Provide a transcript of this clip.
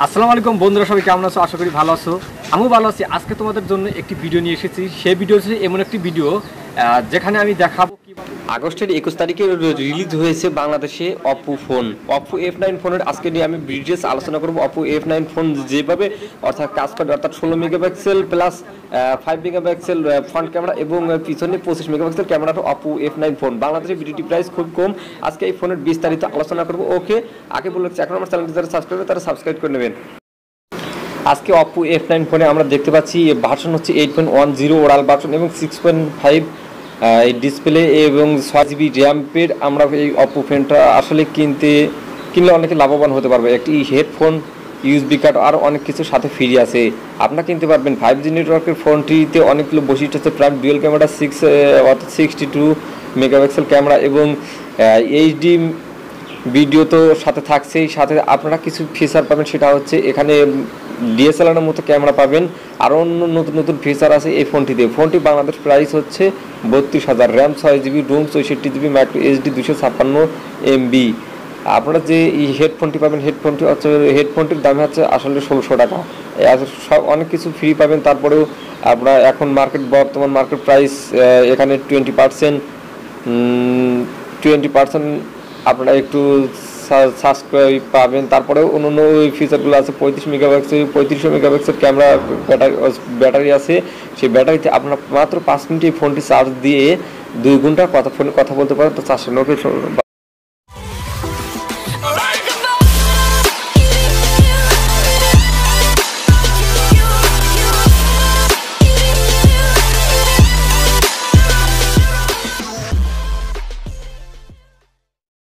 আসসালামু আলাইকুম বন্ধুরা, সবাই কেমন আছো? আশা করি ভালো আছো। আমিও ভালো আছি। আজকে তোমাদের জন্য একটি ভিডিও নিয়ে এসেছি। সেই ভিডিও হচ্ছে এমন একটি ভিডিও যেখানে আমি দেখাবো আগস্টের 21 তারিখে রিলিজ হয়েছে বাংলাদেশে অপো ফোন, অপো F9 ফোনের আজকে নিয়ে আমি ডিটেইলস আলোচনা করব। অপো F9 ফোন যেভাবে অর্থাৎ কাজ করে, অর্থাৎ 16 megapixel plus 5 megapixel front camera এবং পিছনে 25 মেগাপিক্সেল ক্যামেরাটা অপো F9 ফোন। বাংলাদেশে ভিডিওটি প্রাইস খুব কম। আজকে এই ফোনের বিস্তারিত আলোচনা করব। ওকে, আগে বলে রাখছি, এখন আমার চ্যানেলটি যারা সাবস্ক্রাইব করে তারা সাবস্ক্রাইব করে নেবেন। আজকে অপো F9 ফোনে আমরা দেখতে পাচ্ছি ভার্সন হচ্ছে 8.10 ওরাল ভার্সন এবং 6.5 এই ডিসপ্লে এবং 6GB র্যামের। আমরা এই অপো ফোনটা আসলে কিনলে অনেকে লাভবান হতে পারবে। একটি হেডফোন, ইউএসবি কার্ড আর অনেক কিছু সাথে ফ্রি আছে, আপনারা কিনতে পারবেন। 5G নেটওয়ার্কের ফোনটিতে অনেকগুলো বৈশিষ্ট্য আছে, প্রায় ডুয়াল ক্যামেরা, অর্থাৎ 62 মেগাপিক্সেল ক্যামেরা এবং এইচডি ভিডিও তো সাথে থাকছেই, সাথে আপনারা কিছু ফিচার পাবেন। সেটা হচ্ছে এখানে ডিএসএলআরের মতো ক্যামেরা পাবেন, আরও অন্য নতুন নতুন ফিচার আছে এই ফোনটিতে। ফোনটি বাংলাদেশ প্রাইস হচ্ছে 32,000, RAM 6GB, Rome 64GB, microSD 256 MB। আপনারা যে এই হেডফোনটি পাবেন, হেডফোনটির দাম হচ্ছে আসলে 1600 টাকা। সব অনেক কিছু ফ্রি পাবেন। তারপরেও আপনারা এখন বর্তমান মার্কেট প্রাইস এখানে 20% আপনারা একটু সাবস্ক্রাইব পাবেন। তারপরেও অন্য ওই ফিচারগুলো আছে। 35 মেগাপিক্সেল ক্যামেরা, ব্যাটারি আছে। সেই ব্যাটারিতে আপনারা মাত্র 5 মিনিটে ফোনটি চার্জ দিয়ে 2 ঘন্টা ফোনে কথা বলতে পারেন। তো 400